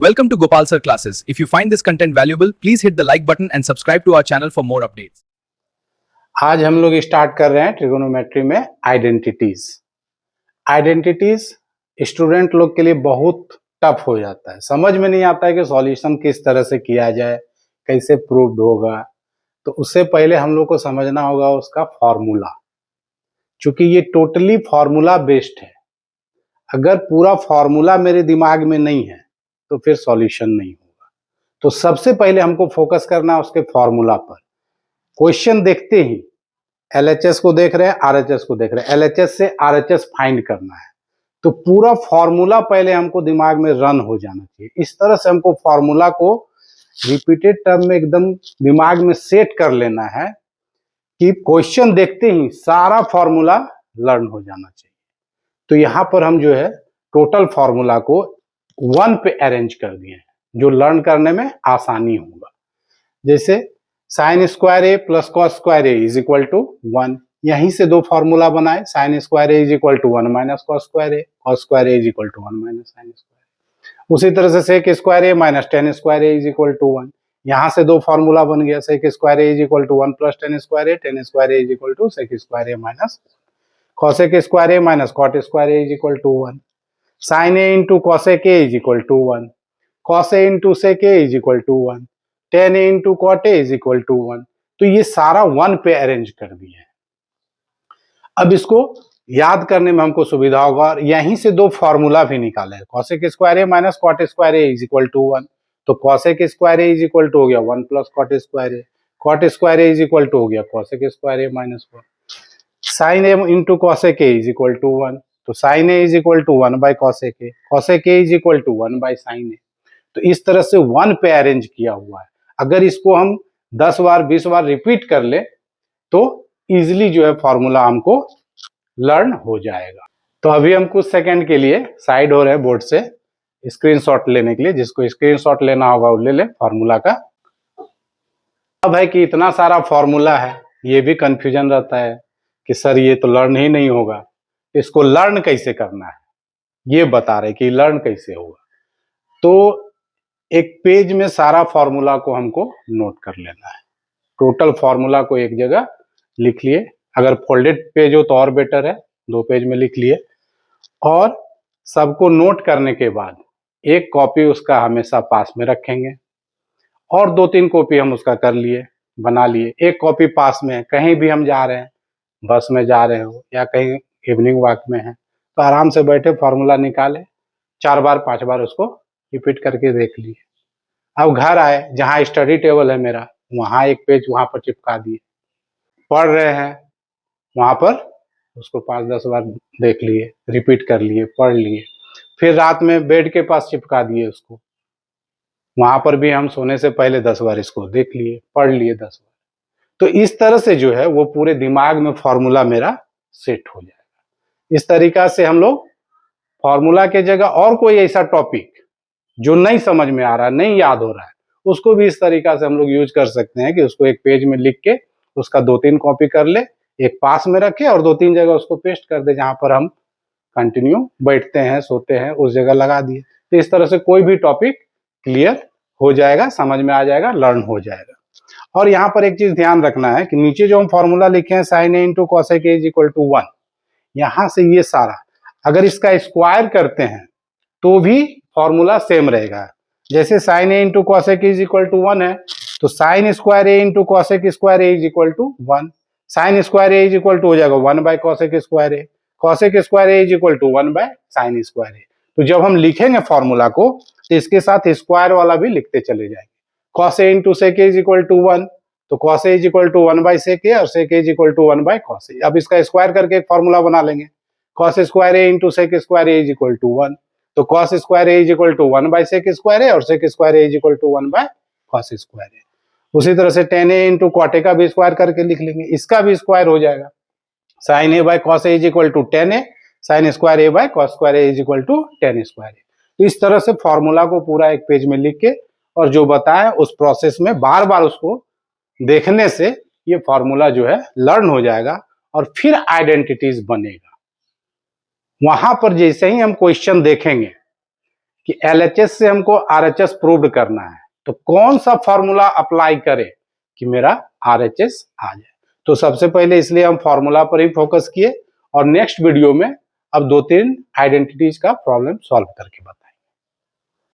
Welcome to Gopal Sir Classes. If you find this content valuable, please hit the like button and subscribe to our channel for more updates. आज हम लोग start कर रहे हैं trigonometry में identities. Identities student लोग के लिए बहुत टफ हो जाता है, समझ में नहीं आता है कि सॉल्यूशन किस तरह से किया जाए, कैसे प्रूव्ड होगा। तो उससे पहले हम लोग को समझना होगा उसका फॉर्मूला, क्योंकि ये टोटली फॉर्मूला बेस्ड है। अगर पूरा फॉर्मूला मेरे दिमाग में नहीं है तो फिर सॉल्यूशन नहीं होगा। तो सबसे पहले हमको फोकस करना है उसके फॉर्मूला पर। क्वेश्चन देखते ही LHS को देख रहे हैं, RHS को देख रहे हैं, LHS से RHS फाइंड करना है, तो पूरा फॉर्मूला पहले हमको दिमाग में रन हो जाना चाहिए। इस तरह से हमको फॉर्मूला को रिपीटेड टर्म में एकदम दिमाग में सेट कर लेना है कि क्वेश्चन देखते ही सारा फॉर्मूला लर्न हो जाना चाहिए। तो यहाँ पर हम जो है टोटल फॉर्मूला को 1 पे अरेंज कर दिए हैं, जो लर्न करने में आसानी होगा। जैसे sine square A plus cos square A is equal to 1, यहीं से दो फॉर्मूला बनाए। Sine square A is equal to 1 minus cos square A, cos square A is equal to 1 minus sine square. उसी तरह से sec square A minus tan square A is equal to 1, यहाँ से दो फॉर्मूला बन गया। Sec square A is equal to 1 plus ten square A, tan square A is equal to sec square A minus cosec square A minus cot square A is equal to 1। Sine A into cosec A is equal to 1, cos A into sec A is equal to 1, tan A into cot A is equal to 1। तो ये सारा 1 पे arrange कर दिए हैं। अब इसको याद करने में हमको सुविधा होगा और यहीं से दो फॉर्मूला भी निकाले। Cosec square A minus cot square A is equal to 1, तो cosec square A is equal to हो गया 1 plus cot square A, cot square A is equal to हो गया cosec square A minus 1। Sine A into cosec A is equal to 1, तो sine A is equal to 1 by cosec A, cosec A is equal to 1 by sine ए। तो इस तरह से 1 पे arrange किया हुआ है। अगर इसको हम 10 बार 20 बार रिपीट कर ले तो इजीली जो है फॉर्मूला हमको लर्न हो जाएगा। तो अभी हम कुछ सेकंड के लिए साइड हो रहे हैं बोर्ड से स्क्रीनशॉट लेने के लिए। जिसको स्क्रीनशॉट लेना होगा वो ले ले फॉर्मूला का। अब है कि इतना सारा फॉर्मूला है, ये भी कंफ्यूजन रहता है कि सर ये तो लर्न ही नहीं होगा, इसको लर्न कैसे करना है ये बता रहे कि लर्न कैसे होगा। तो एक पेज में सारा फॉर्मूला को हमको नोट कर लेना है। टोटल फॉर्मूला को एक जगह लिख लिए, अगर फोल्डेड पेज हो तो और बेटर है, 2 पेज में लिख लिए। और सबको नोट करने के बाद एक कॉपी उसका हमेशा पास में रखेंगे और 2-3 कॉपी हम उसका कर लिए, बना लिए। एक कॉपी पास में है, कहीं भी हम जा रहे हैं, बस में जा रहे हो या कहीं इवनिंग वॉक में है, तो आराम से बैठे फॉर्मूला निकाले, 4 बार 5 बार उसको रिपीट करके देख लिए। अब घर आए, जहाँ स्टडी टेबल है मेरा, वहाँ एक पेज वहाँ पर चिपका दिए। पढ़ रहे हैं वहाँ पर उसको 5-10 बार देख लिए, रिपीट कर लिए, पढ़ लिए। फिर रात में बेड के पास चिपका दिए उसको, वहाँ पर भी हम सोने से पहले 10 बार इसको देख लिए, पढ़ लिए 10 बार। तो इस तरह से जो है वो पूरे दिमाग में फॉर्मूला मेरा सेट हो जाएगा। इस तरीका से हम लोग फॉर्मूला के जगह और कोई ऐसा टॉपिक जो नहीं समझ में आ रहा, नहीं याद हो रहा है, उसको भी इस तरीका से हम लोग यूज कर सकते हैं कि उसको एक पेज में लिख के उसका 2-3 कॉपी कर ले, एक पास में रखे और 2-3 जगह उसको पेस्ट कर दे, जहां पर हम कंटिन्यू बैठते हैं, सोते हैं, उस जगह लगा दिए। तो इस तरह से कोई भी टॉपिक क्लियर हो जाएगा, समझ में आ जाएगा, लर्न हो जाएगा। और यहाँ पर एक चीज ध्यान रखना है कि नीचे जो हम फॉर्मूला लिखे हैं sine A into cosec A is equal to 1, यहाँ से ये सारा अगर इसका स्क्वायर करते हैं तो भी फॉर्मूला सेम रहेगा। जैसे sine A into cosec is equal to 1 है, तो sine square A into cosec square A is equal to 1, sine square A is equal to हो जाएगा 1 by cosec square A, cosec square A is equal to 1 by sine square A. तो जब हम लिखेंगे formula को तो इसके साथ स्क्वायर वाला भी लिखते चले जाएंगे। Cos A into sec A is equal to 1, तो cos A is equal to 1 by sec A और sec A is equal to 1 by cos A. अब इसका स्क्वायर करके एक फॉर्मूला बना लेंगे। Cos square A into sec square A is equal to 1, तो cos square A is equal to 1 by sec square A और sec square A is equal to 1 by cos square A. उसी तरह से tan A into cot A का भी square करके लिख लेंगे, इसका भी स्क्वायर हो जाएगा। Sine A by cos A is equal to tan A, sine square A by cos square A is equal to tan square A. तो इस तरह से फॉर्मूला को पूरा एक पेज में लिख के और जो बताया उस प्रोसेस में बार बार उसको देखने से ये फॉर्मूला जो है लर्न हो जाएगा और फिर आइडेंटिटीज बनेगा। वहां पर जैसे ही हम क्वेश्चन देखेंगे कि LHS से हमको RHS प्रूव्ड करना है, तो कौन सा फॉर्मूला अप्लाई करें कि मेरा RHS आ जाए। तो सबसे पहले इसलिए हम फॉर्मूला पर ही फोकस किए और नेक्स्ट वीडियो में अब 2-3 आइडेंटिटीज का प्रॉब्लम सॉल्व करके बताएं।